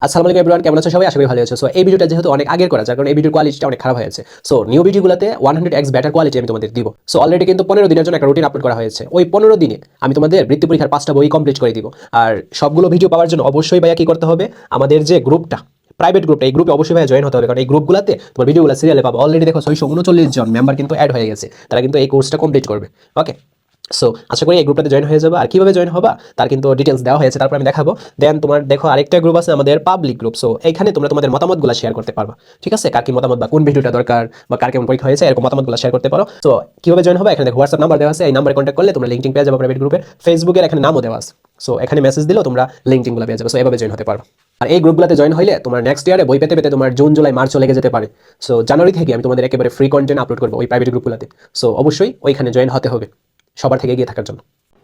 আসসালামু আলাইকুম এভরিওয়ান, কেমন আছো সবাই? আশা করি ভালো আছো। সো এই ভিডিওটা যেহেতু অনেক আগের করা, যার কারণে এই ভিডিওর কোয়ালিটিটা অনেক খারাপ হয়েছে। সো নিউ ভিডিওগুলোতে 100x বেটার কোয়ালিটি আমি তোমাদের দিব। সো অলরেডি কিন্তু 15 দিনের জন্য একটা রুটিন আপলোড করা হয়েছে। ওই 15 দিনে আমি তোমাদের বৃত্তি পরীক্ষার 5টা বই কমপ্লিট করে দিব। আর সবগুলো ভিডিও পাওয়ার জন্য অবশ্যই ভাইয়া কি করতে হবে, আমাদের যে গ্রুপটা, প্রাইভেট গ্রুপটা, এই গ্রুপে অবশ্যই ভাইয়া জয়েন হতে হবে, কারণ এই গ্রুপগুলোতে তোমার ভিডিওগুলো সিরিয়ালে পাবো। অলরেডি দেখো 639 জন মেম্বার কিন্তু অ্যাড হয়ে গেছে, তারা কিন্তু এই কোর্সটা কমপ্লিট করবে। ওকে, সো আশা করি এই গ্রুপটাতে জয়েন হয়ে যাবে। আর কিভাবে জয়েন হবা তার কিন্তু ডিটেলস দেওয়া হয়েছে, তারপর আমি দেখাবো। দেন তোমার দেখো আরেকটা গ্রুপ আছে আমাদের পাবলিক গ্রুপ। সো এইখানে তোমরা তোমাদের মতামতগুলো শেয়ার করতে পারবা, ঠিক আছে? কার কি মতামত বা কোন ভিডিওটা দরকার বা কার কেমন পরীক্ষা হয়েছে, এরকম মতামতগুলো শেয়ার করতে পারো। সো কিভাবে জয়েন হবে, এখানে দেখো হোয়াটসঅ্যাপ নাম্বার দেওয়া আছে, এই নাম্বারে কন্ট্যাক্ট করলে তোমরা লিঙ্কিং পেয়ে যাবে প্রাইভেট গ্রুপে। ফেসবুকের এখানে নামও দেওয়া আছে, সো এখানে মেসেজ দিলেও তোমরা লিঙ্কিংগুলো পেয়ে যাবে। সো এভাবে জয়েন হতে পারো। আর এই গ্রুপগুলোতে জয়েন হইলে তোমার নেক্সট ইয়ারে বই পেতে পেতে তোমার জুন জুলাই মার্চও লেগে যেতে পারে। সো জানুয়ারি থেকে আমি তোমাদের একেবারে ফ্রি কন্টেন্ট আপলোড করবো ওই প্রাইভেট গ্রুপগুলোতে। সো অবশ্যই ওইখানে জয়েন হতে হবে সবার থেকে এগিয়ে থাকার জন্য।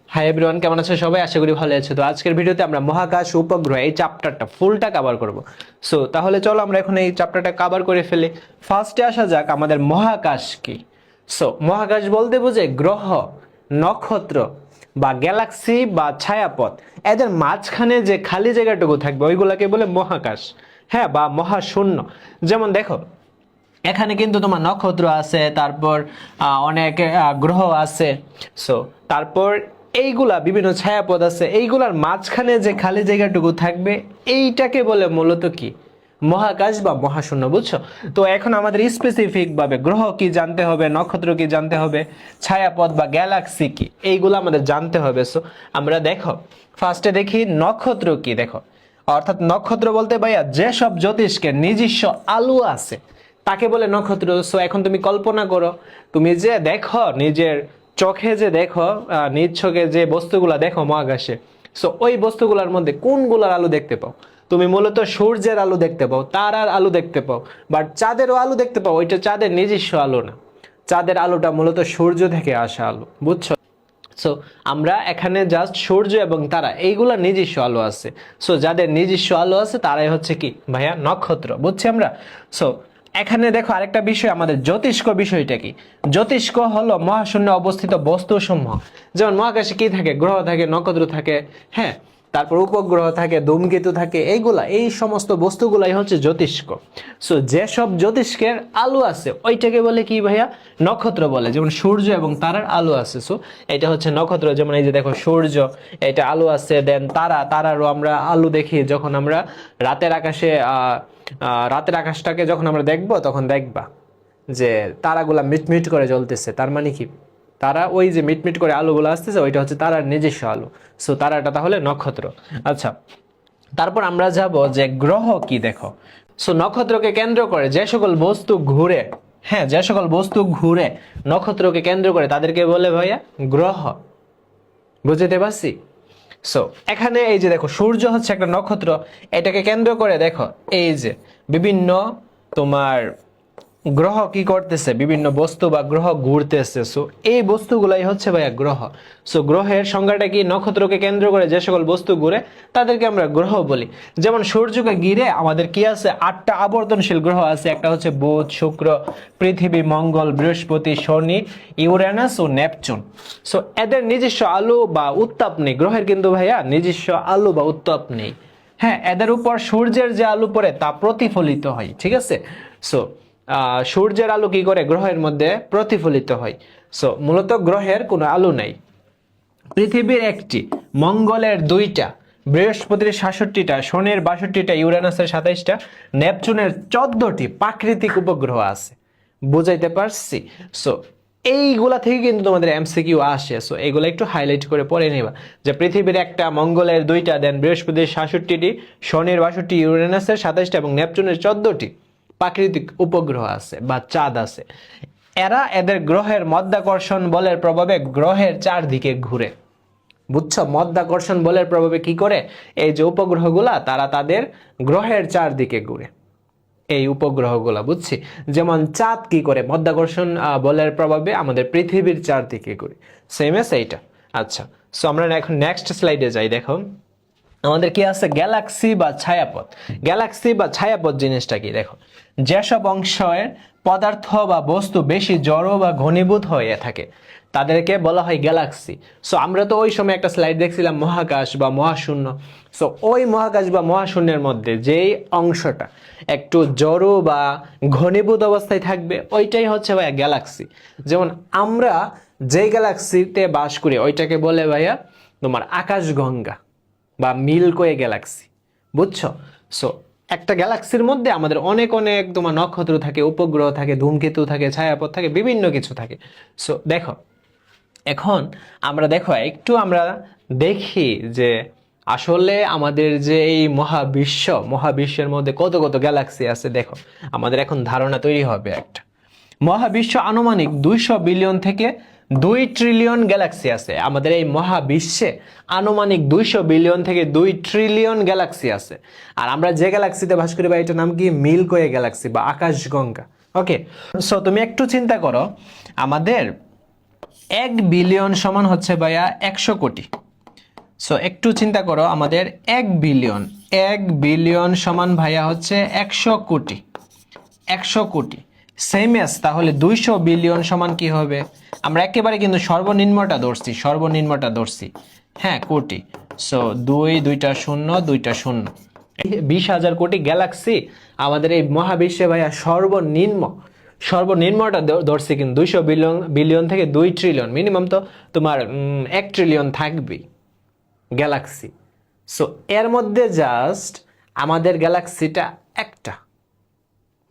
হাই এভরিওয়ান, কেমন আছো সবাই? আশা করি ভালো আছো। তো আজকের ভিডিওতে আমরা মহাকাশ উপগ্রহ এই চ্যাপ্টারটা ফুলটা কভার করব। সো তাহলে চলো আমরা এখন এই চ্যাপ্টারটা কভার করে ফেলি। ফার্স্টে আসা যাক আমাদের মহাকাশ কি। সো মহাকাশ বলতে বোঝে গ্রহ, নক্ষত্র বা গ্যালাক্সি বা ছায়াপথ, এদের মাঝখানে যে খালি জায়গাটুকু থাকবে ওইগুলাকে বলে মহাকাশ, হ্যাঁ, বা মহাশূন্য। যেমন দেখো এখানে কিন্তু তোমার নক্ষত্র আছে, তারপর অনেক গ্রহ আছে। সো তারপর এইগুলা বিভিন্ন ছায়াপথ আছে, এইগুলার মাঝখানে যে খালি জায়গাটুকু থাকবে এইটাকে বলে মূলত কি, মহাকাশ বা মহাশূন্য, বুঝছো? তো এখন আমাদের স্পেসিফিক ভাবে গ্রহ কি জানতে হবে, নক্ষত্র কি জানতে হবে, ছায়াপথ বা গ্যালাক্সি কি, এইগুলো আমাদের জানতে হবে। সো আমরা দেখো ফার্স্টে দেখি নক্ষত্র কি। দেখো অর্থাৎ নক্ষত্র বলতে ভাইয়া যেসব জ্যোতিষ্কের নিজস্ব আলো আছে তাকে বলে নক্ষত্র। সো এখন তুমি কল্পনা করো, তুমি যে দেখো নিজের চোখে, যে দেখো নিজ চোখে যে বস্তুগুলা দেখো মহাকাশে, সো ওই বস্তুগুলোর মধ্যে কোনগুলার আলো দেখতে পাও? তুমি মূলত সূর্যের আলো দেখতে পাও, তারার আলো দেখতে পাও, বাট চাঁদেরও আলো দেখতে পাও। ওইটা চাঁদের নিজস্ব আলো না, চাঁদের আলোটা মূলত সূর্য থেকে আসা আলো, বুঝছো? সো আমরা এখানে জাস্ট সূর্য এবং তারা এইগুলা নিজস্ব আলো আছে। সো যাদের নিজস্ব আলো আছে তারাই হচ্ছে কি ভাইয়া নক্ষত্র, বুঝছি আমরা। সো এখানে দেখো আরেকটা বিষয়, আমাদের জ্যোতিষ্ক বিষয়টা কি। জ্যোতিষ্ক হলো মহাশূন্যে অবস্থিত বস্তুসমূহ। যেমন মহাকাশে কি থাকে, গ্রহ থাকে, নক্ষত্র থাকে, হ্যাঁ, তারপর উপগ্রহ থাকে, ধূমকেতু থাকে, এইগুলা এই সমস্ত বস্তুগুলাই হচ্ছে জ্যোতিষ্ক। সো যেসব জ্যোতিষ্কের আলো আছে ওইটাকে বলে কি ভাইয়া, নক্ষত্র বলে। যেমন সূর্য এবং তারার আলো আছে, সো এটা হচ্ছে নক্ষত্র। যেমন এই যে দেখো সূর্য, এটা আলো আছে। দেন তারারও আমরা আলো দেখি যখন আমরা রাতের আকাশে রাতের আকাশটাকে যখন আমরা দেখব তখন দেখবা যে তারাগুলা মিটমিট করে জ্বলতেছে। তার মানে কি, তারা ওই যে মিটমিট করে আলোগুলো আসতেছে ওইটা হচ্ছে তারার নিজস্ব আলো। সো তারাটা তাহলে নক্ষত্র। আচ্ছা, তারপর আমরা যাব যে গ্রহ কি। দেখো সো নক্ষত্রকে কেন্দ্র করে যে সকল বস্তু ঘুরে, হ্যাঁ, যে সকল বস্তু ঘুরে নক্ষত্রকে কেন্দ্র করে তাদেরকে বলে ভাইয়া গ্রহ, বুঝতে পারছি? সো এখানে এই যে দেখো সূর্য হচ্ছে একটা নক্ষত্র, এটাকে কেন্দ্র করে দেখো এই যে বিভিন্ন তোমার গ্রহ কি করতেছে, বিভিন্ন বস্তু বা গ্রহ ঘুরতেছে। সো এই বস্তুগুলাই হচ্ছে ভাইয়া গ্রহ। সো গ্রহের সংজ্ঞাটা কি, নক্ষত্রকে কেন্দ্র করে যে সকল বস্তু ঘুরে তাদেরকে আমরা গ্রহ বলি। যেমন সূর্যকে ঘিরে আমাদের কি আছে, 8টা আবর্তনশীল গ্রহ আছে। একটা হচ্ছে বুধ, শুক্র, পৃথিবী, মঙ্গল, বৃহস্পতি, শনি, ইউরেনাস ও নেপচুন। সো এদের নিজস্ব আলো বা উত্তাপ নেই, গ্রহের কিন্তু ভাইয়া নিজস্ব আলো বা উত্তাপ নেই। হ্যাঁ, এদের উপর সূর্যের যে আলো পড়ে তা প্রতিফলিত হয়, ঠিক আছে? সো সূর্যের আলো কি করে, গ্রহের মধ্যে প্রতিফলিত হয়। সো মূলত গ্রহের কোনো আলো নাই। পৃথিবীর 1টি, মঙ্গলের 2টা, বৃহস্পতির 67টা, শনির 62টা, ইউরেনাসের 27টা, নেপচুনের 14টি প্রাকৃতিক উপগ্রহ আছে। বুঝাইতে পারছি? সো এইগুলা থেকে কিন্তু তোমাদের এমসিকিউ আসে। সো এগুলো একটু হাইলাইট করে পড়ে নেবা, যে পৃথিবীর 1টা, মঙ্গলের 2টা, দেন বৃহস্পতির 67টি, শনির 62টি, ইউরেনাসের 27টা এবং নেপচুনের 14টি প্রাকৃতিক উপগ্রহ আছে বা চাঁদ আছে। এদের গ্রহের মধ্যাকর্ষণ বলের প্রভাবে গ্রহের চারদিকে ঘুরে, বুঝছো? মধ্যাকর্ষণ বলের প্রভাবে কি করে, এই যে উপগ্রহগুলা তারা তাদের গ্রহের চারদিকে ঘুরে, এই উপগ্রহগুলা, বুঝছি? যেমন চাঁদ কি করে, মধ্যাকর্ষণ বলের প্রভাবে আমাদের পৃথিবীর চারদিকে ঘুরে। সেম এস এইটা। আচ্ছা, সো আমরা এখন নেক্সট স্লাইডে যাই। দেখো আমাদের কি আছে গ্যালাক্সি বা ছায়াপথ। গ্যালাক্সি বা ছায়াপথ জিনিসটা কি দেখো, যেসব অংশের পদার্থ বা বস্তু বেশি জড় বা ঘনীভূত হয়ে থাকে তাদেরকে বলা হয় গ্যালাক্সি। সো আমরা তো ওই সময় একটা স্লাইড দেখছিলাম মহাকাশ বা মহাশূন্য। সো ওই মহাকাশ বা মহাশূন্যের মধ্যে যেই অংশটা একটু জড় বা ঘনীভূত অবস্থায় থাকবে ওইটাই হচ্ছে ভাইয়া গ্যালাক্সি। যেমন আমরা যেই গ্যালাক্সিতে বাস করি ওইটাকে বলে ভাইয়া তোমার আকাশগঙ্গা বা মিল্কওয়ে গ্যালাক্সি, বুঝছো? সো একটা গ্যালাক্সির মধ্যে আমাদের অনেক অনেক তোমার নক্ষত্র থাকে, উপগ্রহ থাকে, ধূমকেতু থাকে, ছায়াপথ থাকে, বিভিন্ন কিছু থাকে। সো দেখো এখন আমরা দেখো একটু আমরা দেখি যে আসলে আমাদের যে এই মহাবিশ্বের মধ্যে কত কত গ্যালাক্সি আছে। দেখো আমাদের এখন ধারণা তৈরি হবে একটা। মহাবিশ্ব আনুমানিক 200 বিলিয়ন থেকে 2 ট্রিলিয়ন গ্যালাক্সি আছে। আমাদের এই মহাবিশ্বে আনুমানিক 200 বিলিয়ন থেকে 2 ট্রিলিয়ন গ্যালাক্সি আছে। আর আমরা যে গ্যালাক্সিতে বাস করি বা এটার নাম কি মিল্কওয়ে গ্যালাক্সি বা আকাশগঙ্গা। ওকে, সো তুমি একটু চিন্তা করো, আমাদের 1 বিলিয়ন সমান হচ্ছে ভাইয়া 100 কোটি। সো একটু চিন্তা করো, আমাদের 1 বিলিয়ন সমান ভাইয়া হচ্ছে 100 কোটি। 100 কোটি সেম এস, তাহলে 200 বিলিয়ন সমান কি হবে? আমরা একেবারে কিন্তু সর্বনিম্নটা ধরছি, হ্যাঁ, কোটি। সো 2 শূন্য 2 শূন্য, 20,000 কোটি গ্যালাক্সি আমাদের এই মহাবিশ্বে ভাইয়া সর্বনিম্নটা ধরছি, কিন্তু 200 বিলিয়ন থেকে 2 ট্রিলিয়ন, মিনিমাম তো তোমার 1 ট্রিলিয়ন থাকবেই গ্যালাক্সি। সো এর মধ্যে জাস্ট আমাদের গ্যালাক্সিটা একটা,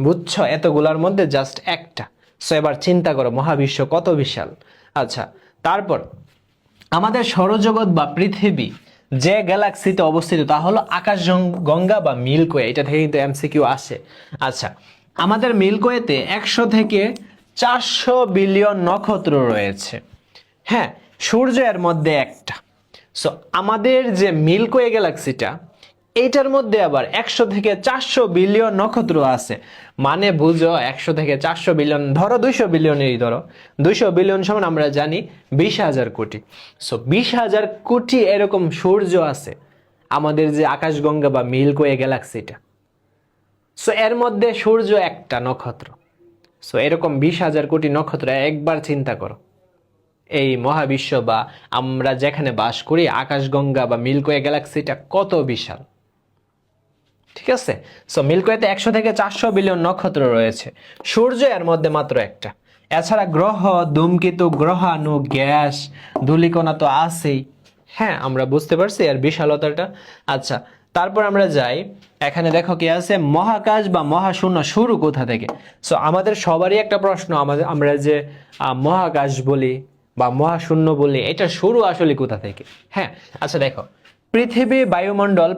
বুঝছো? এতগুলার মধ্যে জাস্ট একটা। সো এবার চিন্তা করো মহাবিশ্ব কত বিশাল। আচ্ছা, তারপর আমাদের সৌরজগৎ বা পৃথিবী যে গ্যালাক্সিতে অবস্থিত তা হলো আকাশগঙ্গা বা মিল্কওয়ে। এটা থেকে কিন্তু এমসিকিউ আসে। আচ্ছা, আমাদের মিল্কওয়েতে 100 থেকে 400 বিলিয়ন নক্ষত্র রয়েছে। হ্যাঁ, সূর্য এর মধ্যে একটা। সো আমাদের যে মিল্কওয়ে গ্যালাক্সিটা এইটার মধ্যে আবার 100 থেকে 400 বিলিয়ন নক্ষত্র আছে। মানে বুঝো 100 থেকে 400 বিলিয়ন, ধরো 200 বিলিয়নেরই ধরো, 200 বিলিয়ন সমান আমরা জানি 20,000 কোটি। সো 20,000 কোটি এরকম সূর্য আছে আমাদের যে আকাশগঙ্গা বা মিল্কওয়ে গ্যালাক্সিটা। সো এর মধ্যে সূর্য একটা নক্ষত্র। সো এরকম 20,000 কোটি নক্ষত্র, একবার চিন্তা করো এই মহাবিশ্ব বা আমরা যেখানে বাস করি আকাশগঙ্গা বা মিল্কওয়ে গ্যালাক্সিটা কত বিশাল। ঠিক আছে, সো মিল্কওয়েতে 100 থেকে 400 বিলিয়ন নক্ষত্র রয়েছে, সূর্য এর মধ্যে মাত্র একটা। এছাড়া গ্রহ, ধূমকেতু, গ্রহাণু, গ্যাস, ধূলিকণা তো আছেই। হ্যাঁ, আমরা বুঝতে পারছি এর বিশালতাটা। আচ্ছা, তারপর আমরা যাই, এখানে দেখো কি আছে, মহাকাশ বা মহাশূন্য শুরু কোথা থেকে? সো আমাদের সবারই একটা প্রশ্ন, আমরা যে মহাকাশ বলি বা মহাশূন্য বলি, এটা শুরু আসলে কোথা থেকে? হ্যাঁ, আচ্ছা দেখো,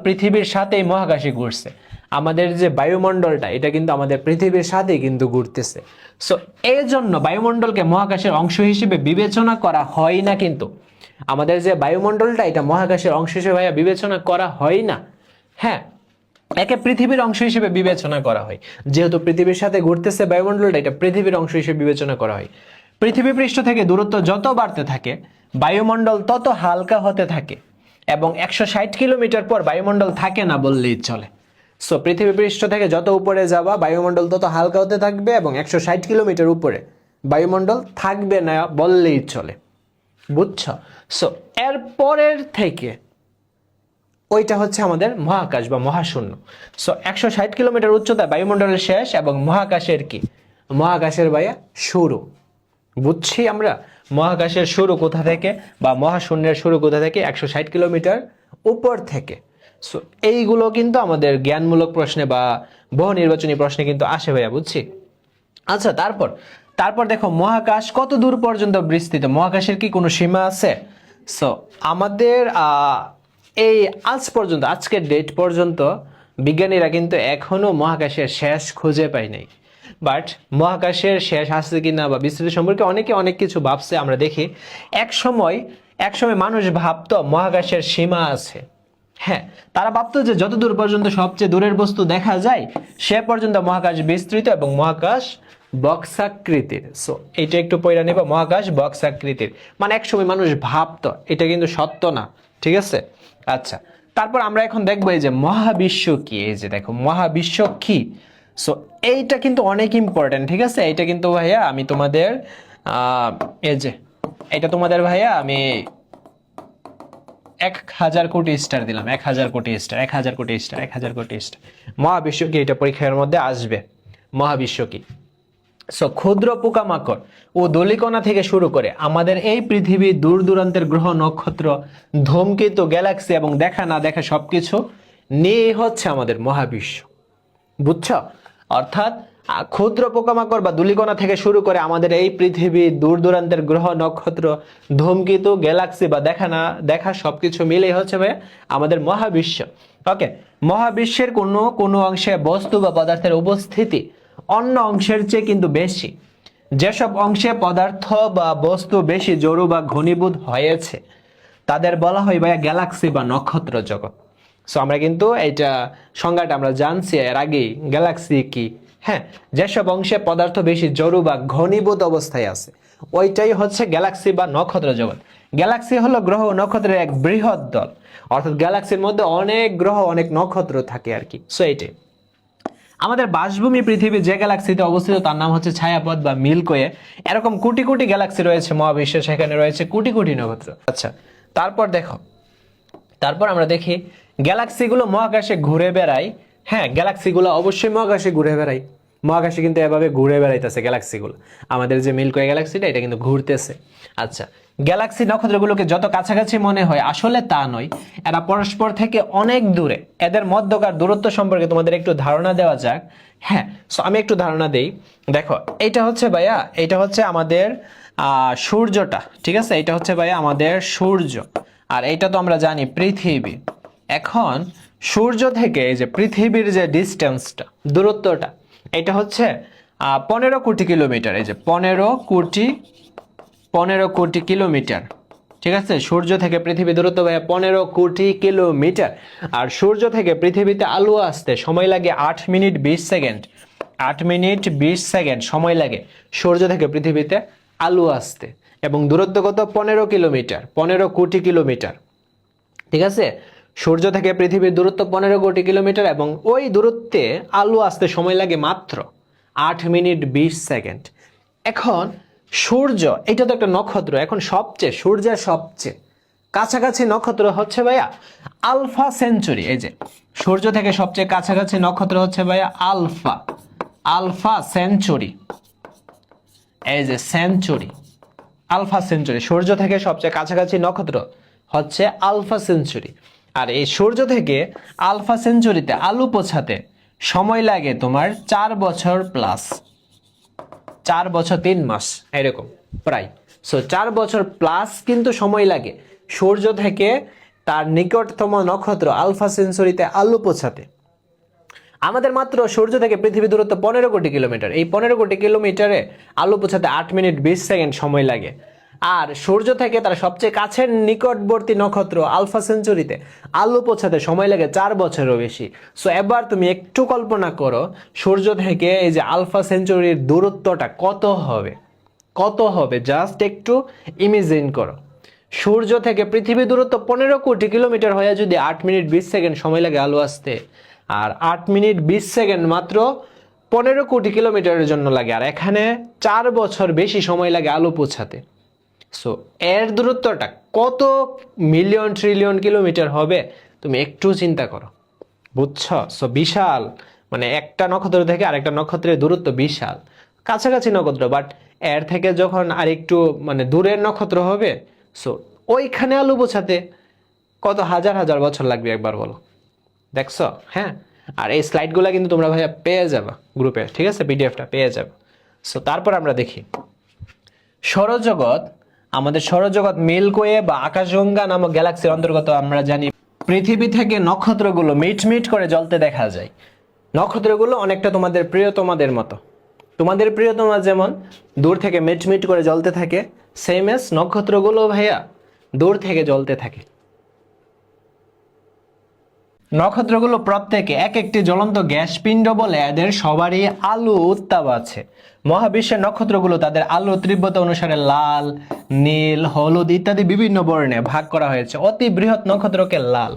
পৃথিবীর সাথেই মহাকাশে ঘুরছে। আমাদের যে বায়ুমণ্ডলটা এটা কিন্তু আমাদের পৃথিবীর সাথেই কিন্তু ঘুরতেছে। সো এই জন্য বায়ুমণ্ডলকে মহাকাশের অংশ হিসেবে বিবেচনা করা হয় না। কিন্তু আমাদের যে বায়ুমণ্ডলটা এটা মহাকাশের অংশ হিসেবে বিবেচনা করা হয় না। হ্যাঁ, একে পৃথিবীর অংশ হিসেবে বিবেচনা করা হয়। যেহেতু পৃথিবীর সাথে ঘুরতেছে বায়ুমণ্ডলটা, এটা পৃথিবীর অংশ হিসেবে বিবেচনা করা হয়। পৃথিবী পৃষ্ঠ থেকে দূরত্ব যত বাড়তে থাকে বায়ুমণ্ডল তত হালকা হতে থাকে, এবং 160 কিলোমিটার পর বায়ুমণ্ডল থাকে না বললেই চলে। সো পৃথিবী পৃষ্ঠ থেকে যত উপরে যাবা বায়ুমণ্ডল তত হালকা হতে থাকবে, এবং 160 কিলোমিটার উপরে বায়ুমণ্ডল থাকবে না বললেই চলে, বুঝছো? সো এর পরের থেকে ওইটা হচ্ছে আমাদের মহাকাশ বা মহাশূন্য। সো 160 কিলোমিটার উচ্চতা বায়ুমণ্ডলের শেষ, এবং মহাকাশের কি? মহাকাশের ভাইয়া শুরু। বুঝছি আমরা মহাকাশের শুরু কোথা থেকে বা মহাশূন্যের শুরু কোথা থেকে? 160 কিলোমিটার উপর থেকে। সো এইগুলো কিন্তু আমাদের জ্ঞানমূলক প্রশ্নে বা বহু নির্বাচনী প্রশ্নে কিন্তু আসে ভাইয়া, বুঝছি। আচ্ছা, তারপর দেখো মহাকাশ কত দূর পর্যন্ত বিস্তৃত? মহাকাশের কি কোনো সীমা আছে? সো আমাদের এই আজকের ডেট পর্যন্ত বিজ্ঞানীরা কিন্তু এখনো মহাকাশের শেষ খুঁজে পায় নাই। বাট মহাকাশের শেষ আছে কিনা বা বিস্তৃতি সম্পর্কে অনেকে অনেক কিছু ভাবছে। আমরা দেখি এক সময় মানুষ ভাবতো মহাকাশের সীমা আছে। হ্যাঁ, তারা ভাবতো যে যতদূর পর্যন্ত সবচেয়ে দূরের বস্তু দেখা যায় সে পর্যন্ত মহাকাশ বিস্তৃত, এবং মহাকাশ বক্সাকৃতির। সো এটা একটু পয়রা নেব, মহাকাশ বক্সাকৃতির মানে একসময় মানুষ ভাবতো, এটা কিন্তু সত্য না। ঠিক আছে, আচ্ছা, তারপর আমরা এখন দেখবো এই যে মহাবিশ্ব কি, এই যে দেখো মহাবিশ্ব কি। সো এইটা কিন্তু অনেক ইম্পর্টেন্ট, ঠিক আছে। এইটা কিন্তু ভাইয়া আমি তোমাদের এই যে এটা তোমাদের ভাইয়া আমি 1000 কোটি স্টার দিলাম, 1000 কোটি স্টার, 1000 কোটি স্টার, 1000 কোটি স্টার। মহাবিশ্ব কি, এটা পরীক্ষার মধ্যে আসবে। মহাবিশ্ব কি? সো ক্ষুদ্র পোকামাকড় ও ধূলিকণা থেকে শুরু করে আমাদের এই পৃথিবী, দূর দূরান্তের গ্রহ নক্ষত্র, ধূমকেতু, গ্যালাক্সি এবং দেখা না দেখা সবকিছু নিয়ে হচ্ছে আমাদের মহাবিশ্ব। বুঝছো? অর্থাৎ ক্ষুদ্র পোকামাকড় বা ধূলিকণা থেকে শুরু করে আমাদের এই পৃথিবী, দূর দূরান্তের গ্রহ নক্ষত্র, ধূমকেতু, গ্যালাক্সি বা দেখা না দেখা সবকিছু মিলেই হচ্ছে ভাই আমাদের মহাবিশ্ব। ওকে, মহাবিশ্বের কোনো অংশে বস্তু বা পদার্থের উপস্থিতি অন্য অংশের চেয়ে কিন্তু বেশি। যেসব অংশে পদার্থ বা বস্তু বেশি জড়ো বা ঘনীভূত হয়েছে তাদের বলা হয় ভাইয়া গ্যালাক্সি বা নক্ষত্র জগৎ। সো আমরা কিন্তু এইটা সংজ্ঞাটা আমরা জানছি এর আগেই, গ্যালাক্সি কি। হ্যাঁ, যেসব অংশে পদার্থ বেশি জড়ো বা ঘনীভূত অবস্থায় আছে ওইটাই হচ্ছে গ্যালাক্সি বা নক্ষত্র জগৎ। গ্যালাক্সি হলো গ্রহ ও নক্ষত্রের এক বৃহৎ দল, অর্থাৎ গ্যালাক্সির মধ্যে অনেক গ্রহ, অনেক নক্ষত্র থাকে আর কি। সো এইটাই আমাদের বাসভূমি পৃথিবী যে গ্যালাক্সিতে অবস্থিত তার নাম হচ্ছে ছায়াপথ বা মিল্কওয়ে। এরকম কোটি কোটি গ্যালাক্সি রয়েছে মহাবিশ্বে, সেখানে রয়েছে কোটি কোটি নক্ষত্র। আচ্ছা, তারপর দেখো, তারপর আমরা দেখি গ্যালাক্সিগুলো মহাকাশে ঘুরে বেড়ায়। হ্যাঁ, গ্যালাক্সিগুলো অবশ্যই মহাকাশে ঘুরে বেড়ায়। মহাকাশে কিন্তু এভাবে ঘুরে বেড়াইতেছে গ্যালাক্সিগুলো। আমাদের যে মিল্কওয়ে গ্যালাক্সিটা, এটা কিন্তু ঘুরতেছে। আচ্ছা, গ্যালাক্সি নক্ষত্রগুলোকে যত কাছাকাছি মনে হয় আসলে তা নয়, এরা পরস্পর থেকে অনেক দূরে। এদের মধ্যকার দূরত্ব সম্পর্কে তোমাদের একটু ধারণা দেওয়া যাক। হ্যাঁ, সো আমি একটু ধারণা দেই। দেখো, এটা হচ্ছে ভাইয়া, এটা হচ্ছে আমাদের সূর্যটা, ঠিক আছে। এটা হচ্ছে ভাইয়া আমাদের সূর্য, আর এটা তো আমরা জানি পৃথিবী। এখন সূর্য থেকে এই যে পৃথিবীর যে ডিস্টেন্সটা, দূরত্বটা, এটা হচ্ছে 15 কোটি কিলোমিটার। এই যে 15 কোটি কিলোমিটার, ঠিক আছে। সূর্য থেকে পৃথিবী দূরত্ব ভাইয়া 15 কোটি কিলোমিটার। আর সূর্য থেকে পৃথিবীতে আলো আসতে সময় লাগে 8 মিনিট 20 সেকেন্ড। 8 মিনিট 20 সেকেন্ড সময় লাগে সূর্য থেকে পৃথিবীতে আলো আসতে, এবং দূরত্ব কত? 15 কিলোমিটার, 15 কোটি কিলোমিটার, ঠিক আছে। সূর্য থেকে পৃথিবীর দূরত্ব 15 কোটি কিলোমিটার, এবং ওই দূরত্বে আলো আসতে সময় লাগে মাত্র 8 মিনিট 20 সেকেন্ড। এখন সূর্য, এটা তো একটা নক্ষত্র। এখন সূর্যের সবচেয়ে কাছাকাছি নক্ষত্র হচ্ছে ভাইয়া আলফা সেঞ্চুরি। এই যে সূর্য থেকে সবচেয়ে কাছাকাছি নক্ষত্র হচ্ছে ভাইয়া আলফা সেঞ্চুরি। এই যে সেঞ্চুরি, আলফা সেঞ্চুরি। সূর্য থেকে সবচেয়ে কাছাকাছি নক্ষত্র হচ্ছে আলফা সেঞ্চুরি। আর এই সূর্য থেকে আলফা সেঞ্চুরিতে আলো পৌঁছাতে সময় লাগে তোমার 4 বছর প্লাস, 4 বছর 3 মাস এরকম প্রায়। সো 4 বছর প্লাস কিন্তু সময় লাগে সূর্য থেকে তার নিকটতম নক্ষত্র আলফা সেঞ্চুরিতে আলো পৌঁছাতে। আমাদের মাত্র সূর্য থেকে পৃথিবী দূরত্ব 15 কোটি কিলোমিটার। এই 15 কোটি কিলোমিটারে আলো পৌঁছাতে 8 মিনিট 20 সেকেন্ড সময় লাগে। আর সূর্য থেকে তার সবচেয়ে কাছের নিকটবর্তী নক্ষত্র আলফা সেঞ্চুরিতে আলো পৌঁছাতে সময় লাগে 4 বছরেরও বেশি। সো এবার তুমি একটু কল্পনা করো সূর্য থেকে এই যে আলফা সেঞ্চুরির দূরত্বটা কত হবে, জাস্ট একটু ইমাজিন করো। সূর্য থেকে পৃথিবী দূরত্ব 15 কোটি কিলোমিটার হয়ে যদি 8 মিনিট 20 সেকেন্ড সময় লাগে আলো আসতে, আর 8 মিনিট 20 সেকেন্ড মাত্র 15 কোটি কিলোমিটারের জন্য লাগে, আর এখানে 4 বছর বেশি সময় লাগে আলো পৌঁছাতে। সো এর দূরত্বটা কত মিলিয়ন ট্রিলিয়ন কিলোমিটার হবে তুমি একটু চিন্তা করো, বুঝছো? সো বিশাল, মানে একটা নক্ষত্র থেকে আরেকটা নক্ষত্রের দূরত্ব বিশাল। কাছাকাছি নক্ষত্র, বাট এর থেকে যখন আরেকটু মানে দূরের নক্ষত্র হবে, সো ওইখানে আলো পৌঁছাতে কত হাজার হাজার বছর লাগবে একবার বলো, দেখছো? হ্যাঁ, আর এই স্লাইডগুলো কিন্তু তোমরা ভাইয়া পেয়ে যাবে গ্রুপে, ঠিক আছে, পিডিএফটা পেয়ে যাবে। সো তারপর আমরা দেখি সৌরজগৎ। আমাদের সৌরজগৎ মিল্কওয়ে বা আকাশগঙ্গা নামক গ্যালাক্সির অন্তর্গত। আমরা জানি পৃথিবী থেকে নক্ষত্রগুলো মিটমিট করে জ্বলতে দেখা যায়। নক্ষত্রগুলো অনেকটা তোমাদের প্রিয়তমাদের মতো। তোমাদের প্রিয়তমা যেমন দূর থেকে মিটমিট করে জ্বলতে থাকে, সেম এস নক্ষত্রগুলো ভাইয়া দূর থেকে জ্বলতে থাকে। নক্ষত্রগুলো প্রত্যেকে এক একটি জ্বলন্ত গ্যাস পিণ্ড বলে এদের সবারই আলো উত্তাপ আছে। মহাবিশ্বের নক্ষত্রগুলো তাদের আলোর তীব্রতা অনুসারে লাল, নীল, হলুদ ইত্যাদি বিভিন্ন বর্ণে ভাগ করা হয়েছে। অতি বৃহৎ নক্ষত্রকে লাল,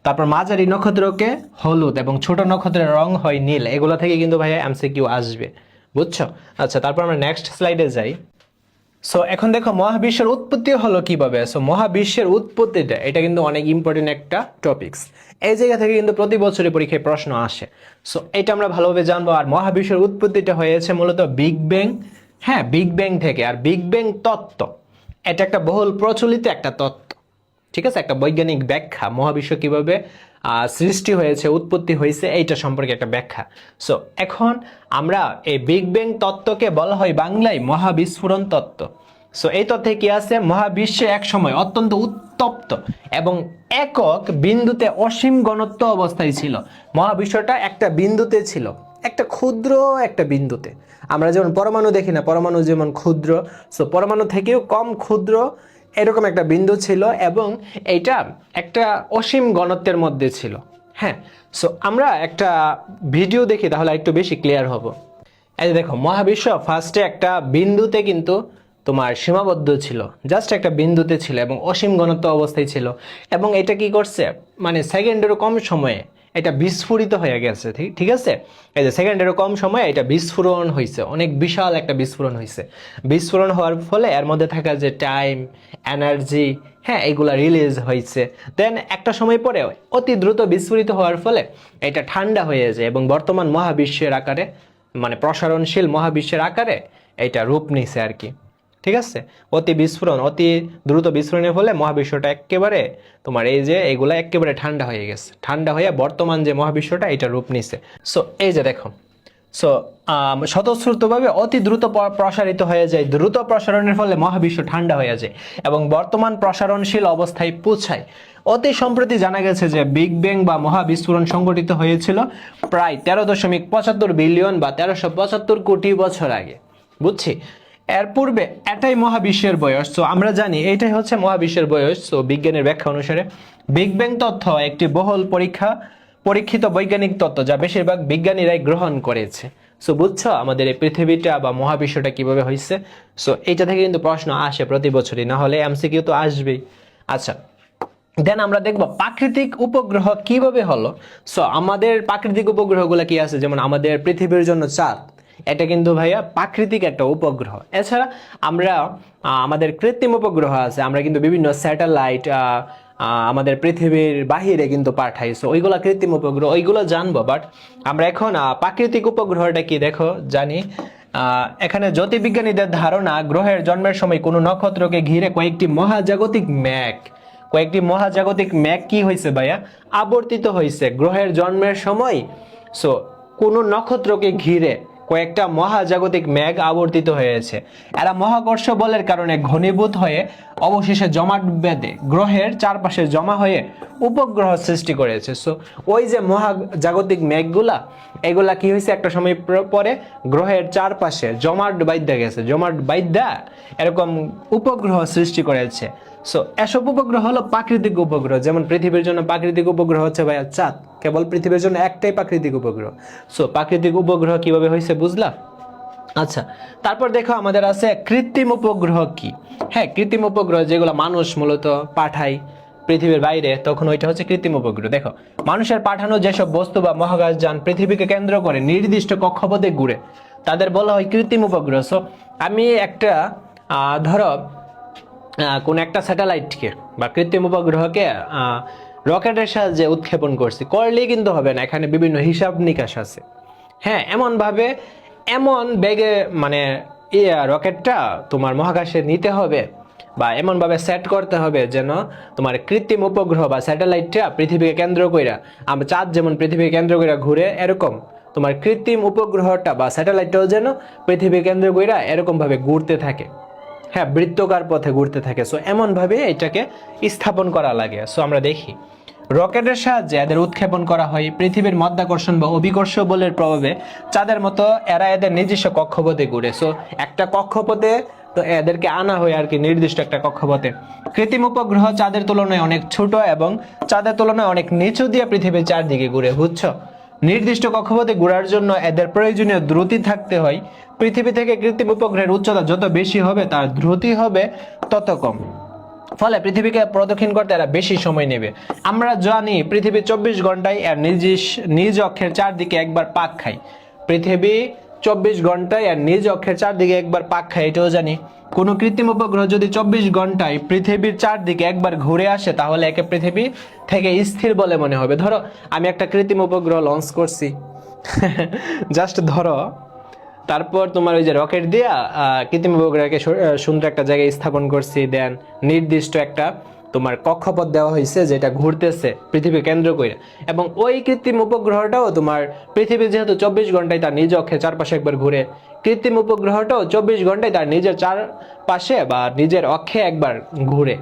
তারপর মাঝারি নক্ষত্রকে হলুদ এবং ছোট নক্ষত্রের রং হয় নীল। এগুলো থেকে কিন্তু ভাইয়া এমসিকিউ আসবে, বুঝছো? আচ্ছা, তারপর আমরা নেক্সট স্লাইডে যাই। সো এখন দেখো মহাবিশ্বের উৎপত্তি হলো কিভাবে। সো মহাবিশ্বের উৎপত্তিটা এটা কিন্তু অনেক ইম্পর্টেন্ট একটা টপিকস। এই জায়গা থেকে কিন্তু প্রতি বছরের পরীক্ষায় প্রশ্ন আসে। সো এটা আমরা ভালোভাবে জানবো। আর মহাবিশ্বের উৎপত্তিটা হয়েছে মূলত বিগ ব্যাং, হ্যাঁ বিগ ব্যাং থেকে। আর বিগ ব্যাং তত্ত্ব এটা একটা বহুল প্রচলিত একটা তত্ত্ব, ঠিক আছে, একটা বৈজ্ঞানিক ব্যাখ্যা মহাবিশ্ব কিভাবে সৃষ্টি হয়েছে, উৎপত্তি হয়েছে, এইটা সম্পর্কে একটা ব্যাখ্যা। সো এখন আমরা এই বিগ ব্যাং তত্ত্বকে বলা হয় বাংলায় মহাবিস্ফোরণ তত্ত্ব। সো এই তথ্যে কি আছে, মহাবিশ্বে এক সময় অত্যন্ত উত্তপ্ত এবং একক বিন্দুতে অসীম ঘনত্ব অবস্থায় ছিল। মহাবিশ্বটা একটা বিন্দুতে ছিল, একটা ক্ষুদ্র একটা বিন্দুতে। আমরা যেমন পরমাণু দেখি না, পরমাণু যেমন ক্ষুদ্র, সো পরমাণু থেকেও কম ক্ষুদ্র এরকম একটা বিন্দু ছিল এবং এইটা একটা অসীম ঘনত্বের মধ্যে ছিল। হ্যাঁ, সো আমরা একটা ভিডিও দেখি তাহলে একটু বেশি ক্লিয়ার হব। এই যে দেখো, মহাবিশ্ব ফার্স্টে একটা বিন্দুতে কিন্তু তোমার সীমাবদ্ধ ছিল, জাস্ট একটা বিন্দুতে ছিল এবং অসীম ঘনত্ব অবস্থায় ছিল। এবং এটা কি করছে, মানে সেকেন্ডেরও কম সময়ে এটা বিস্ফোরিত হয়ে গেছে, ঠিক আছে। এই যে সেকেন্ডেরও কম সময়ে এটা বিস্ফোরণ হয়েছে, অনেক বিশাল একটা বিস্ফোরণ হয়েছে। বিস্ফোরণ হওয়ার ফলে এর মধ্যে থাকা যে টাইম, এনার্জি, হ্যাঁ এগুলা রিলিজ হয়েছে। দেন একটা সময় পরে অতি দ্রুত বিস্ফোরিত হওয়ার ফলে এটা ঠান্ডা হয়ে যায় এবং বর্তমান মহাবিশ্বের আকারে, মানে প্রসারণশীল মহাবিশ্বের আকারে এটা রূপ নিছে আর কি, ঠিক আছে। অতি বিস্ফোরণ, অতি দ্রুত বিস্ফোরণের ফলে মহাবিশ্বটা একেবারে তোমার এই যে এগুলা একেবারে ঠান্ডা হয়ে গেছে, ঠান্ডা হয়ে বর্তমান যে মহাবিশ্বটা এটা রূপ নিছে। সো এই যে দেখো, সো স্বতঃস্ফূর্তভাবে অতি দ্রুত প্রসারিত হয়ে যায়, দ্রুত প্রসারণের ফলে মহাবিশ্ব ঠান্ডা হয়ে যায় এবং বর্তমান প্রসারণশীল অবস্থায় পৌঁছায়। অতি সম্প্রতি জানা গেছে যে বিগ ব্যাং বা মহাবিস্ফোরণ সংঘটিত হয়েছিল প্রায় 13.75 বিলিয়ন বা 1375 কোটি বছর আগে, বুঝছি। এর পূর্বে এটাই মহাবিশ্বের বয়স। তো আমরা জানি এটাই হচ্ছে মহাবিশ্বের বয়স। তো বিজ্ঞানের ব্যাখ্যা অনুসারে বিগ ব্যাং তথ্য একটি বহুল পরীক্ষিত বৈজ্ঞানিক তত্ত্ব যা বেশিরভাগ বিজ্ঞানীরাই গ্রহণ করেছে। সো বুঝছো আমাদের এই পৃথিবীটা বা মহাবিশ্বটা কিভাবে হয়েছে। সো এইটা থেকে কিন্তু প্রশ্ন আসে প্রতি বছরই, না হলে এমসিকিউ তো আসবেই। আচ্ছা, দেন আমরা দেখব প্রাকৃতিক উপগ্রহ কিভাবে হলো। সো আমাদের প্রাকৃতিক উপগ্রহগুলো কি আছে, যেমন আমাদের পৃথিবীর জন্য চাঁদ, এটা কিন্তু ভাইয়া প্রাকৃতিক একটা উপগ্রহ। এছাড়া আমরা আমাদের কৃত্রিম উপগ্রহ আছে, আমরা কিন্তু বিভিন্ন স্যাটেলাইট আমাদের পৃথিবীর বাহিরে কিন্তু পাঠাই। সো ওইগুলা কৃত্রিম উপগ্রহ, ওইগুলো জানবো। বাট আমরা এখন প্রাকৃতিক উপগ্রহটা কি দেখো জানি। এখানে জ্যোতির্বিজ্ঞানীদের ধারণা, গ্রহের জন্মের সময় কোনো নক্ষত্রকে ঘিরে কয়েকটি মহাজাগতিক মেঘ কি হয়েছে ভাইয়া, আবর্তিত হয়েছে গ্রহের জন্মের সময়। সো কোনো নক্ষত্রকে ঘিরে কয়েকটা মহাজাগতিক মেঘ আবর্তিত হয়েছে। এরা মহাকর্ষ বলের কারণে ঘনীভূত হয়ে অবশেষে জমাট বেঁধে গ্রহের চারপাশে জমা হয়ে উপগ্রহ সৃষ্টি করেছে। সো ওই যে মহাজাগতিক মেঘগুলা, এগুলা কি হয়েছে একটা সময় পরে গ্রহের চারপাশে জমাট বাইধ্যা গেছে, জমাট বাইধ্যা এরকম উপগ্রহ সৃষ্টি করেছে। সো এসব উপগ্রহ হলো প্রাকৃতিক উপগ্রহ। যেমন পৃথিবীর জন্য প্রাকৃতিক উপগ্রহ হচ্ছে ভাইয়া চাঁদ, কেবল পৃথিবীর জন্য একটাই প্রাকৃতিক উপগ্রহ। সো প্রাকৃতিক উপগ্রহ কিভাবে হয়েছে বুঝলা। আচ্ছা, তারপর দেখো আমাদের আছে কৃত্রিম উপগ্রহ কি। হ্যাঁ, কৃত্রিম উপগ্রহ যেগুলো মানুষ মূলত পাঠায় পৃথিবীর বাইরে, তখন ওইটা হচ্ছে কৃত্রিম উপগ্রহ। দেখো, মানুষের পাঠানো যেসব বস্তু বা মহাকাশযান পৃথিবীকে কেন্দ্র করে নির্দিষ্ট কক্ষপথে ঘুরে, তাদের বলা হয় কৃত্রিম উপগ্রহ। সো আমি একটা ধরো কোন একটা স্যাটেলাইটকে বা কৃত্রিম উপগ্রহকে রকেটের সাহায্যে উৎক্ষেপণ করলেই কিন্তু হবে না, এখানে বিভিন্ন হিসাব নিকাশ আছে। হ্যাঁ, এমন বেগে মানে রকেটটা তোমার মহাকাশে নিতে হবে বা এমনভাবে সেট করতে হবে যেন তোমার কৃত্রিম উপগ্রহ বা স্যাটেলাইটটা পৃথিবীকে কেন্দ্র কইরা, আমরা চাঁদ যেমন পৃথিবীকে কেন্দ্র কইরা ঘুরে, এরকম তোমার কৃত্রিম উপগ্রহটা বা স্যাটেলাইটটাও যেন পৃথিবী কেন্দ্র কইরা এরকম ভাবে ঘুরতে থাকে, হ্যাঁ বৃত্তাকার পথে ঘুরতে থাকে। সো এমনভাবে এটাকে স্থাপন করা লাগে। সো আমরা দেখি রকেটের সাহায্যে এদের উৎক্ষেপণ করা হয় পৃথিবীর মাধ্যাকর্ষণ বা অভিকর্ষ বলের প্রভাবে চাঁদের মতো এরা এদের নিজস্ব কক্ষপথে ঘুরে। সো একটা কক্ষপথে তো এদেরকে আনা হয় আর কি, নির্দিষ্ট একটা কক্ষপথে। কৃত্রিম উপগ্রহ চাঁদের তুলনায় অনেক ছোট এবং চাঁদের তুলনায় অনেক নিচু দিয়ে পৃথিবীর চারদিকে ঘুরে, বুঝছো। নির্দিষ্ট কক্ষপথে ঘোরার জন্য এদের প্রয়োজনীয় দ্রুতি থাকতে হয়। পৃথিবী থেকে কৃত্রিম উপগ্রহের উচ্চতা যত বেশি হবে তার দ্রুতি হবে তত কম। ফলে পৃথিবীকে প্রদক্ষিণ করতে এরা বেশি সময় নেবে। আমরা জানি পৃথিবী 24 ঘন্টায় এর নিজ অক্ষের চারদিকে একবার পাক খায়। পৃথিবী 24 ঘন্টায় আর নিজ অক্ষের চারদিকে একবার পাক খায়, এটাও জানি। কোনো কৃত্রিম উপগ্রহ যদি 24 ঘন্টায় পৃথিবীর চারদিকে একবার ঘুরে আসে তাহলে একে পৃথিবী থেকে স্থির বলে মনে হবে। ধরো আমি একটা কৃত্রিম উপগ্রহ লঞ্চ করছি, জাস্ট ধরো, তারপর তোমার ওই যে রকেট দিয়া কৃত্রিম উপগ্রহকে সুন্দর একটা জায়গায় স্থাপন করছি, দেন নির্দিষ্ট একটা তোমার কক্ষপথ দেওয়া হয়েছে যেটা ঘুরতেছে পৃথিবী কেন্দ্র করে, এবং ওই কৃত্রিম উপগ্রহটাও তোমার পৃথিবী যেহেতু 24 ঘন্টায় তার নিজ অক্ষের চারপাশে একবার ঘুরে, কৃত্রিম উপগ্রহটাও 24 ঘন্টায় তার নিজের চারপাশে বা নিজের অক্ষে একবার ঘুরে,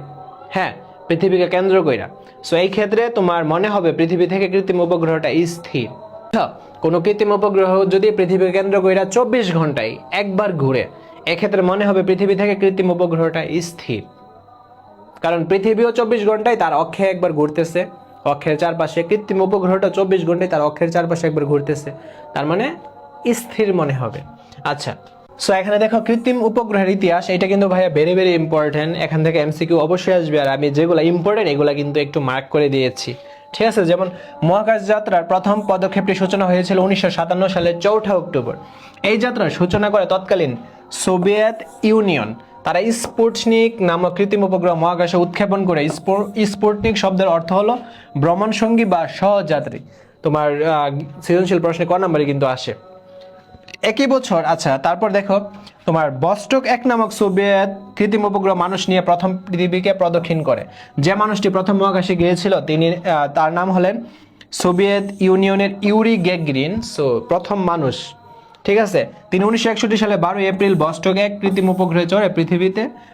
হ্যাঁ, পৃথিবীকে কেন্দ্র কইরা। সো এই ক্ষেত্রে তোমার মনে হবে পৃথিবী থেকে কৃত্রিম উপগ্রহটা স্থির। কোন কৃত্রিম উপগ্রহ যদি পৃথিবীকে কেন্দ্র কইরা 24 ঘন্টায় একবার ঘুরে, এক্ষেত্রে মনে হবে পৃথিবী থেকে কৃত্রিম উপগ্রহটা স্থির, কারণ পৃথিবীও 24 ঘন্টায় তার অক্ষে একবার ঘুরতেছে অক্ষের চারপাশে, কৃত্রিম উপগ্রহটা 24 ঘন্টায় তার অক্ষের চারপাশে একবার ঘুরতেছে, তার মানে স্থির মনে হবে। আচ্ছা, সো এখানে দেখো কৃত্রিম উপগ্রহের ইতিহাস, এটা কিন্তু ভাইয়া ভেরি ভেরি ইম্পর্টেন্ট, এখান থেকে এমসিকিউ অবশ্যই আসবে, আর আমি যেগুলো ইম্পর্টেন্ট এগুলো কিন্তু একটু মার্ক করে দিয়েছি, ঠিক আছে। যেমন মহাকাশ যাত্রার প্রথম পদক্ষেপটি সূচনা হয়েছিল 1957 সালের 4 অক্টোবর। এই যাত্রার সূচনা করে তৎকালীন সোভিয়েত ইউনিয়ন। তারা স্পুটনিক নামক কৃত্রিম উপগ্রহ মহাকাশে উৎক্ষেপণ করে। স্পুটনিক শব্দের অর্থ হলো ভ্রমণসঙ্গী বা সহযাত্রী। তোমার সৃজনশীল প্রশ্নে ক নম্বরে কিন্তু আসে একই বছর। আচ্ছা, তারপর দেখো তোমার বস্টক 1 নামক সোভিয়েত কৃত্রিম উপগ্রহ মানুষ নিয়ে প্রথম পৃথিবীকে প্রদক্ষিণ করে। যে মানুষটি প্রথম মহাকাশে গিয়েছিল তিনি তার নাম হলেন সোভিয়েত ইউনিয়নের ইউরি গ্যাগরিন। সো প্রথম মানুষ, ঠিক আছে। তিনি 1961 সালে 12 এপ্রিল বস্টক 1 কৃত্রিম উপগ্রহে চড়ে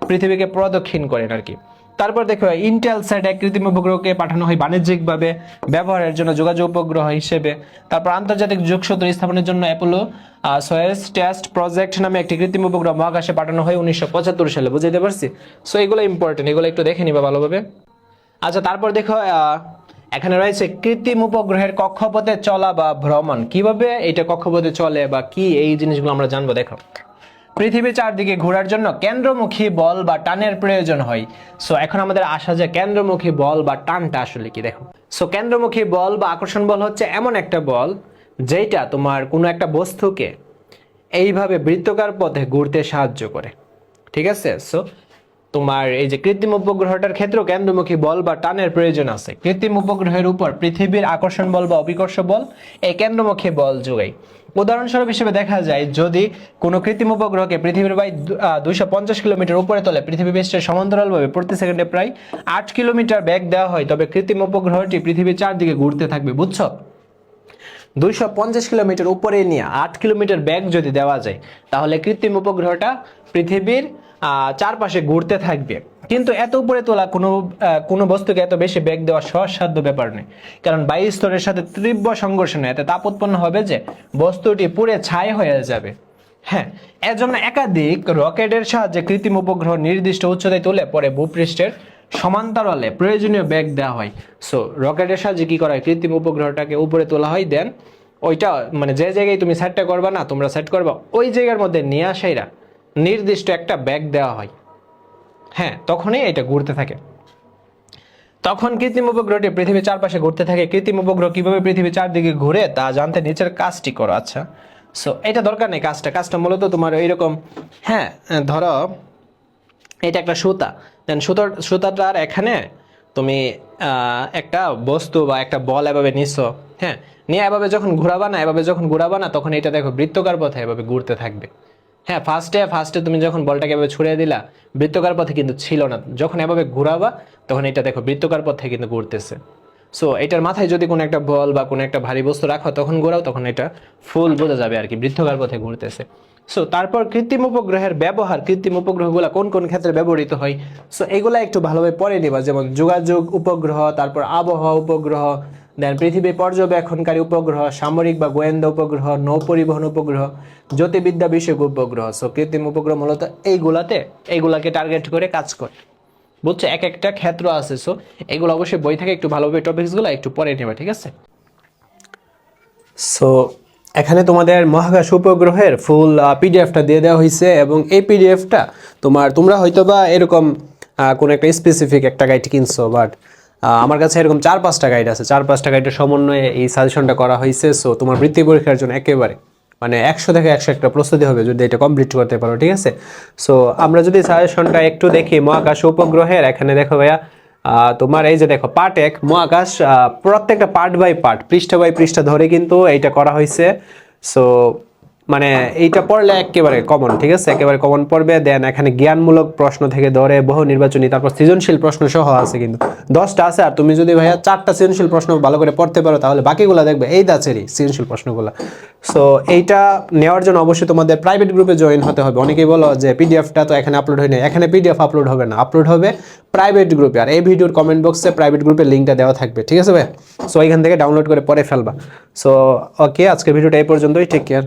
পৃথিবীকে প্রদক্ষিণ করেন আর কি। তারপর দেখো ইন্টেলস্যাট 1 কৃত্রিম উপগ্রহকে পাঠানো হয় বাণিজ্যিকভাবে ব্যবহারের জন্য যোগাযোগ উপগ্রহ হিসেবে। তারপর আন্তর্জাতিক যোগসূত্র স্থাপনের জন্য অ্যাপোলো সোয়ুজ টেস্ট প্রজেক্ট নামে একটি কৃত্রিম উপগ্রহ মহাকাশে পাঠানো হয় 1975 সালে। বুঝাইতে পারছি? সো এগুলো ইম্পর্টেন্ট, এগুলো একটু দেখে নিবা ভালোভাবে। আচ্ছা, তারপর দেখো এখানে রয়েছে কৃত্রিম উপগ্রহের কক্ষপথে চলা বা ভ্রমণ। কিভাবে এটা কক্ষপথে চলে বা কি, এই জিনিসগুলো আমরা জানবো। দেখো, পৃথিবীর চারদিকে ঘোরার জন্য কেন্দ্রমুখী বল বা টানের প্রয়োজন হয়। সো এখন আমাদের আসা যে কেন্দ্রমুখী বল বা টানটা আসলে কি, দেখো। সো কেন্দ্রমুখী বল বা আকর্ষণ বল হচ্ছে এমন একটা বল যেটা তোমার কোনো একটা বস্তুকে এইভাবে বৃত্তাকার পথে ঘুরতে সাহায্য করে, ঠিক আছে। সো তোমার এই যে কৃত্রিম উপগ্রহটার ক্ষেত্রেও কেন্দ্রমুখী বল বা টানের প্রয়োজন আছে। কৃত্রিম উপগ্রহের উপর পৃথিবীর আকর্ষণ বল বা অভিকর্ষ বল এই কেন্দ্রমুখী বল যোগায়। উদাহরণস্বরূপ হিসেবে দেখা যায় যদি কোনো কৃত্রিম উপগ্রহকে পৃথিবীর বাই 250 কিলোমিটার উপরে তোলে, পৃথিবী পৃষ্ঠের সমান্তরালভাবে প্রতি সেকেন্ডে প্রায় 8 কিলোমিটার বেগ দেওয়া হয়, তবে কৃত্রিম উপগ্রহটি পৃথিবীর চারদিকে ঘুরতে থাকবে। বুঝছো? 250 কিলোমিটার উপরে নিয়ে 8 কিলোমিটার বেগ যদি দেওয়া যায় তাহলে কৃত্রিম উপগ্রহটা পৃথিবীর চারপাশে ঘুরতে থাকবে। কিন্তু এত উপরে তোলা কোনো বস্তুকে এত বেশি বেগ দেওয়া সহজসাধ্য ব্যাপার নেই, কারণ বায়ু স্তরের সাথে তীব্র সংঘর্ষণে এতে তাপ উৎপন্ন হবে যে বস্তুটি পুড়ে ছাই হয়ে যাবে। হ্যাঁ, এর জন্য একাধিক রকেটের সাহায্যে কৃত্রিম উপগ্রহ নির্দিষ্ট উচ্চতায় তুলে পরে ভূপৃষ্ঠের সমান্তরালে প্রয়োজনীয় বেগ দেওয়া হয়। সো রকেটের সাহায্যে কি করা হয়, কৃত্রিম উপগ্রহটাকে উপরে তোলা হয়, দেন ওইটা মানে যে জায়গায় তুমি সেটটা করবা না, তোমরা সেট করবা ওই জায়গার মধ্যে নিয়ে আসাইরা নির্দিষ্ট একটা বেগ দেওয়া হয়। হ্যাঁ, তখনই এটা ঘুরতে থাকে। তখন কৃত্রিম উপগ্রহটি পৃথিবীর চারপাশে ঘুরতে থাকে। কৃত্রিম উপগ্রহ কিভাবে পৃথিবীর চারদিকে ঘুরে তা জানতে নিচের কাজটি করো। আচ্ছা, সো এটা দরকার নেই, কাজটা মূলত তোমার এইরকম। হ্যাঁ, ধরো এটা একটা সুতা, দেন সুতাটার এখানে তুমি একটা বস্তু বা একটা বল এভাবে নিছো, হ্যাঁ, নিয়ে এভাবে যখন ঘোরাবা না তখন এটা দেখো বৃত্তাকার পথে এভাবে ঘুরতে থাকবে। হ্যাঁ, ফার্স্টে তুমি যখন বলটাকে এভাবে ছুড়ে দিলা বৃত্তাকার পথে কিন্তু ছিল না, যখন এভাবে ঘোরাবা তখন এটা দেখো বৃত্তাকার পথে কিন্তু ঘুরতেছে। সো এটার মাথায় যদি কোনো একটা বল বা কোনো একটা ভারী বস্তু রাখো তখন ঘোরাও, তখন এটা ফুল বোঝা যাবে আর কি বৃত্তাকার পথে ঘুরতেছে। সো তারপর কৃত্রিম উপগ্রহের ব্যবহার, কৃত্রিম উপগ্রহগুলো কোন কোন ক্ষেত্রে ব্যবহৃত হয়, সো এগুলা একটু ভালোভাবে পড়ে নিবা। যেমন যোগাযোগ উপগ্রহ, তারপর আবহাওয়া উপগ্রহ, দেন পৃথিবী পর্যবেক্ষণকারী উপগ্রহ, সামরিক বা গোয়েন্দা উপগ্রহ, নৌ পরিবহন উপগ্রহ, জ্যোতির্বিদ্যা বিষয়ক উপগ্রহ। সো কৃত্রিম উপগ্রহ মূলত এইগুলাকে টার্গেট করে কাজ করে। বুঝছো, এক একটা ক্ষেত্র আছে। সো এগুলো অবশ্যই বই থেকে একটু ভালোভাবে টপিকসগুলো একটু পড়ে নেবা, ঠিক আছে। সো এখানে তোমাদের মহাকাশ উপগ্রহের ফুল পিডিএফটা দিয়ে দেওয়া হয়েছে, এবং এই পিডিএফটা তোমরা হয়তোবা এরকম কোনো একটা স্পেসিফিক একটা গাইড কিনছো, বাট আমার কাছে এরকম 4-5টা গাইড আছে, 4-5টা গাইডের সমন্বয়ে এই সাজেশনটা করা হয়েছে। সো তোমার বৃত্তি পরীক্ষার জন্য একেবারে মানে 100 থেকে 100 একটা প্রস্তুতি হবে যদি এটা কমপ্লিট করতে পারো, ঠিক আছে। সো আমরা যদি সাজেশনটা একটু দেখি মহাকাশ উপগ্রহের, এখানে দেখো ভাইয়া তোমার এই যে দেখো পার্ট 1 মহাকাশ, প্রত্যেকটা পার্ট বাই পার্ট, পৃষ্ঠা বাই পৃষ্ঠা ধরে কিন্তু এইটা করা হয়েছে। সো মানে এইটা পড়লে একেবারে কমন, ঠিক আছে, একেবারে কমন পড়বে। দেন এখানে জ্ঞানমূলক প্রশ্ন থেকে ধরে বহু নির্বাচনী, তারপর সৃজনশীল প্রশ্ন সহ আছে, কিন্তু 10টা আছে। আর তুমি যদি ভাইয়া 4টা সৃজনশীল প্রশ্ন ভালো করে পড়তে পারো তাহলে বাকিগুলো দেখবে এই দাচেরই সৃজনশীল প্রশ্নগুলো। সো এইটা নেওয়ার জন্য অবশ্যই তোমাদের প্রাইভেট গ্রুপে জয়েন হতে হবে। অনেকেই বলো যে পিডিএফটা তো এখানে আপলোড হয় না, এখানে পিডিএফ আপলোড হবে না, আপলোড হবে প্রাইভেট গ্রুপে। আর এই ভিডিওর কমেন্ট বক্সে প্রাইভেট গ্রুপের লিঙ্কটা দেওয়া থাকবে, ঠিক আছে ভাই। সো এখান থেকে ডাউনলোড করে পরে ফেলবা। সো ওকে, আজকের ভিডিওটা এই পর্যন্তই, টেক কেয়ার।